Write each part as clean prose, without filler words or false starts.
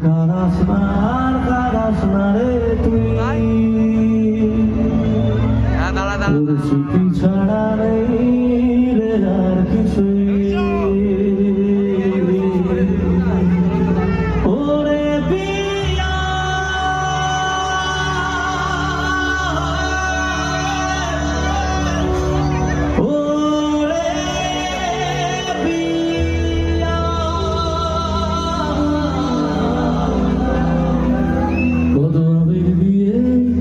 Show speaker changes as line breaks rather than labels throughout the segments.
Karras না রে তুই তোর স্মৃতি ছাড়া নেই রে আর কিছুই ওরে পিয়া ওরে পিয়া কত আবেগ দিয়ে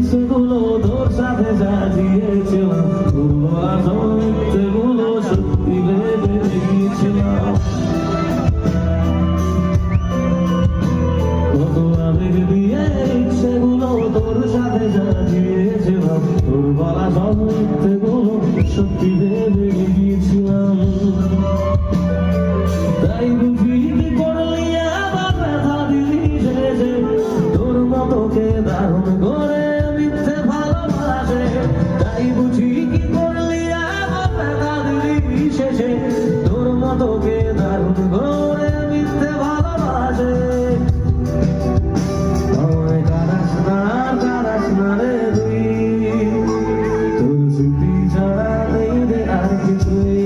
সেগুলো তোর সাথে সাজিয়েছিলাম সেগুলো সত্যি ভেবে গিয়েছিলাম কত আবেগ দিয়ে সেগুলো তোর সাথে সাজিয়েছিলাম তোর বলা সব মিথ্যেগুলো সত্যি ভেবে গিয়েছিলাম তাই বুঝি কি করলি আবার ব্যথা দিলি শেষে তোর মতোকে দারুণ করে মিথ্যে ভালোবাসে তাই বুঝি কি করলি আবার ব্যথা দিলি শেষে তোর মতোকে দারুণ করে মিথ্যে ভালোবাসে আমায় কারাস না রে তুই তোর স্মৃতি ছাড়া নেই রে আর কিছুই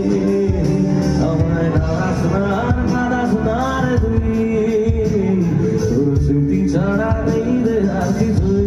আমায় কারাস না রে তুই তোর স্মৃতি ছাড়া নেই রে আর কিছুই